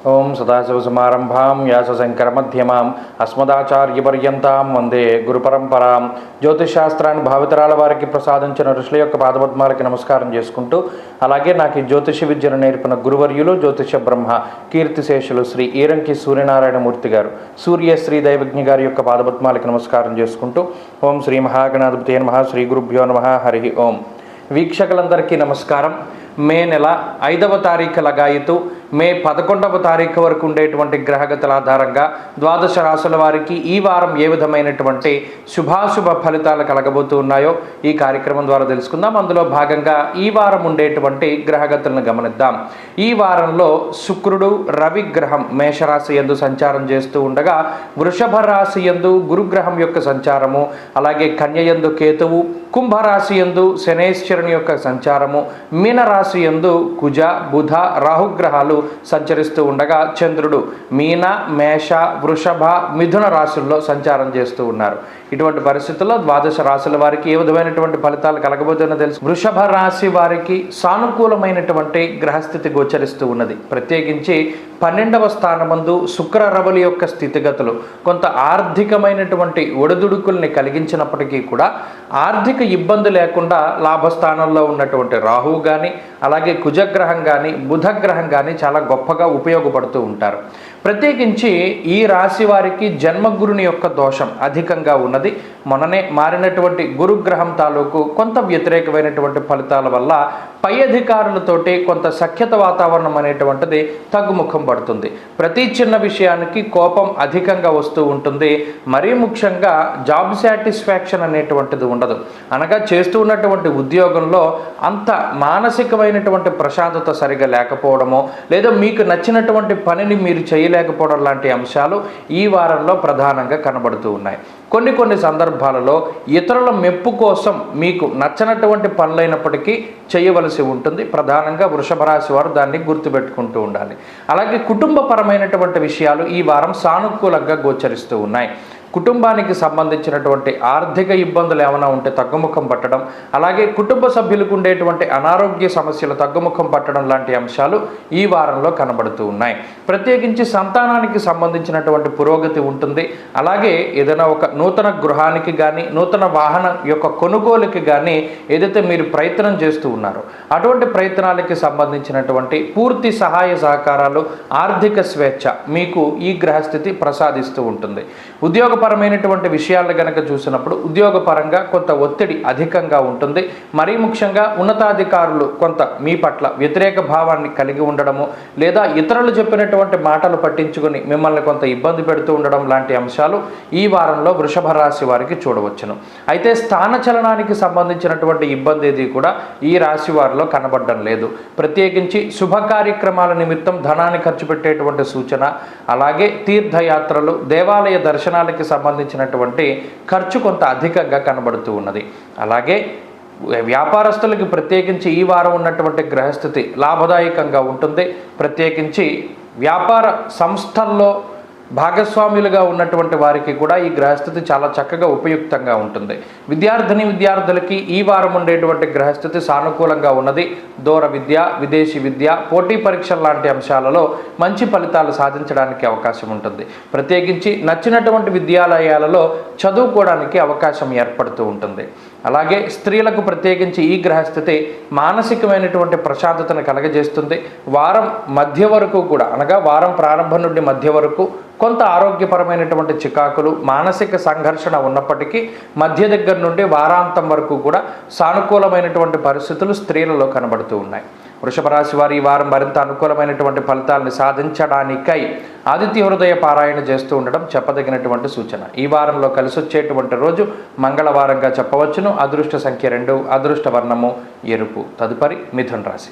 ఓం సదాశివసమారంభాం వ్యాసశంకరమధ్యమాం అస్మదాచార్యపర్యంతాం వందే గురుపరంపరాం. జ్యోతిషశాస్త్రాన్ని భావితరాల వారికి ప్రసాదించిన ఋషుల యొక్క పాదపద్మాలకి నమస్కారం చేసుకుంటూ, అలాగే నాకు ఈ జ్యోతిష విద్యను నేర్పిన గురువర్యులు జ్యోతిష బ్రహ్మ కీర్తిశేషులు శ్రీ ఈరంకి సూర్యనారాయణమూర్తి గారు, సూర్యశ్రీ దైవజ్ఞ గారి యొక్క పాదపద్మాలకి నమస్కారం చేసుకుంటూ, ఓం శ్రీ మహాగణాధిపతే నమః, శ్రీ గురుభ్యో నమః, హరి ఓం. వీక్షకులందరికీ నమస్కారం. మే నెల 5వ తారీఖు లగాయితూ మే 11వ తారీఖు వరకు ఉండేటువంటి గ్రహగతుల ఆధారంగా ద్వాదశ రాశుల వారికి ఈ వారం ఏ విధమైనటువంటి శుభాశుభ ఫలితాలు కలగబోతూ ఉన్నాయో ఈ కార్యక్రమం ద్వారా తెలుసుకుందాం. అందులో భాగంగా ఈ వారం ఉండేటువంటి గ్రహగతులను గమనిద్దాం. ఈ వారంలో శుక్రుడు రవి గ్రహం మేషరాశి యందు సంచారం చేస్తూ ఉండగా, వృషభ రాశి యందు గురుగ్రహం యొక్క సంచారము, అలాగే కన్య యందు కేతువు, కుంభరాశి యందు శనేశ్వరుని యొక్క సంచారము, మీనరాశి యందు కుజ బుధ రాహుగ్రహాలు సంచరిస్తూ ఉండగా, చంద్రుడు మీన మేష వృషభ మిథున రాశుల్లో సంచారం చేస్తూ ఉన్నారు. ఇటువంటి పరిస్థితుల్లో ద్వాదశ రాశుల వారికి ఏ విధమైనటువంటి ఫలితాలు కలగబోతుందో తెలుసు. వృషభ రాశి వారికి సానుకూలమైనటువంటి గ్రహస్థితి గోచరిస్తూ ఉన్నది. ప్రత్యేకించి 12వ స్థానమందు శుక్ర రవుల యొక్క స్థితిగతులు కొంత ఆర్థికమైనటువంటి ఒడిదుడుకుల్ని కలిగించినప్పటికీ కూడా ఆర్థిక ఇబ్బంది లేకుండా లాభస్థానంలో ఉన్నటువంటి రాహువు కానీ, అలాగే కుజగ్రహం కానీ, బుధగ్రహం కానీ చాలా గొప్పగా ఉపయోగపడుతూ ఉంటారు. ప్రత్యేకించి ఈ రాశి వారికి జన్మగురుని యొక్క దోషం అధికంగా ఉన్నది. మొన్ననే మారినటువంటి గురుగ్రహం తాలూకు కొంత వ్యతిరేకమైనటువంటి ఫలితాల వల్ల పై అధికారులతోటి కొంత సఖ్యత వాతావరణం అనేటువంటిది తగ్గుముఖం పడుతుంది. ప్రతి చిన్న విషయానికి కోపం అధికంగా వస్తూ ఉంటుంది. మరీ ముఖ్యంగా జాబ్ సాటిస్ఫాక్షన్ అనేటువంటిది ఉండదు. అనగా చేస్తూ ఉన్నటువంటి ఉద్యోగంలో అంత మానసికమైనటువంటి ప్రశాంతత సరిగా లేకపోవడమో, లేదా మీకు నచ్చినటువంటి పనిని మీరు చేయలేకపోవడం లాంటి అంశాలు ఈ వారంలో ప్రధానంగా కనబడుతూ ఉన్నాయి. కొన్ని సందర్భాలలో ఇతరుల మెప్పు కోసం మీకు నచ్చనటువంటి పనులైనప్పటికీ చేయవలసి ఉంటుంది. ప్రధానంగా వృషభ రాశి వారు దాన్ని గుర్తుపెట్టుకుంటూ ఉండాలి. అలాగే కుటుంబపరమైనటువంటి విషయాలు ఈ వారం సానుకూలంగా గోచరిస్తూ ఉన్నాయి. కుటుంబానికి సంబంధించినటువంటి ఆర్థిక ఇబ్బందులు ఏమైనా ఉంటే తగ్గుముఖం పట్టడం, అలాగే కుటుంబ సభ్యులకు ఉండేటువంటి అనారోగ్య సమస్యలు తగ్గుముఖం పట్టడం లాంటి అంశాలు ఈ వారంలో కనబడుతూ ఉన్నాయి. ప్రత్యేకించి సంతానానికి సంబంధించినటువంటి పురోగతి ఉంటుంది. అలాగే ఏదైనా ఒక నూతన గృహానికి కానీ, నూతన వాహనం యొక్క కొనుగోలుకి కానీ ఏదైతే మీరు ప్రయత్నం చేస్తూ ఉన్నారో అటువంటి ప్రయత్నాలకి సంబంధించినటువంటి పూర్తి సహాయ సహకారాలు, ఆర్థిక స్వేచ్ఛ మీకు ఈ గ్రహస్థితి ప్రసాదిస్తూ ఉంటుంది. ఉద్యోగపరమైనటువంటి విషయాలను కనుక చూసినప్పుడు ఉద్యోగపరంగా కొంత ఒత్తిడి అధికంగా ఉంటుంది. మరీ ముఖ్యంగా ఉన్నతాధికారులు కొంత మీ పట్ల వ్యతిరేక భావాన్ని కలిగి ఉండడము, లేదా ఇతరులు చెప్పినటువంటి మాటలు పట్టించుకొని మిమ్మల్ని కొంత ఇబ్బంది పెడుతూ ఉండడం లాంటి అంశాలు ఈ వారంలో వృషభ రాశి వారికి చూడవచ్చును. అయితే స్థానచలనానికి సంబంధించినటువంటి ఇబ్బంది ఏది కూడా ఈ రాశి వారిలో కనబడడం లేదు. ప్రత్యేకించి శుభ కార్యక్రమాల నిమిత్తం ధనాన్ని ఖర్చు పెట్టేటువంటి సూచన, అలాగే తీర్థయాత్రలు, దేవాలయ దర్శనాలకి సంబంధించినటువంటి ఖర్చు కొంత అధికంగా కనబడుతూ ఉన్నది. అలాగే వ్యాపారస్తులకి ప్రత్యేకించి ఈ వారం ఉన్నటువంటి గ్రహస్థితి లాభదాయకంగా ఉంటుంది. ప్రత్యేకించి వ్యాపార సంస్థల్లో భాగస్వాములుగా ఉన్నటువంటి వారికి కూడా ఈ గ్రహస్థితి చాలా చక్కగా ఉపయుక్తంగా ఉంటుంది. విద్యార్థులకి ఈ వారం ఉండేటువంటి గ్రహస్థితి సానుకూలంగా ఉన్నది. దూర విద్య, విదేశీ విద్య, పోటీ పరీక్షల లాంటి అంశాలలో మంచి ఫలితాలు సాధించడానికి అవకాశం ఉంటుంది. ప్రత్యేకించి నచ్చినటువంటి విద్యాలయాలలో చదువుకోవడానికి అవకాశం ఏర్పడుతూ ఉంటుంది. అలాగే స్త్రీలకు ప్రత్యేకించి ఈ గ్రహస్థితి మానసికమైనటువంటి ప్రశాంతతను కలగజేస్తుంది. వారం మధ్య వరకు కూడా, అనగా వారం ప్రారంభం నుండి మధ్య వరకు కొంత ఆరోగ్యపరమైనటువంటి చికాకులు, మానసిక సంఘర్షణ ఉన్నప్పటికీ మధ్య దగ్గర నుండి వారాంతం వరకు కూడా సానుకూలమైనటువంటి పరిస్థితులు స్త్రీలలో కనబడుతూ ఉన్నాయి. వృషభ రాశి వారు ఈ వారం మరింత అనుకూలమైనటువంటి ఫలితాలను సాధించడానికై ఆదిత్య హృదయ పారాయణ చేస్తూ ఉండడం చెప్పదగినటువంటి సూచన. ఈ వారంలో కలిసి వచ్చేటువంటి రోజు మంగళవారంగా చెప్పవచ్చును. అదృష్ట సంఖ్య 2, అదృష్ట వర్ణము ఎరుపు. తదుపరి మిథున రాశి.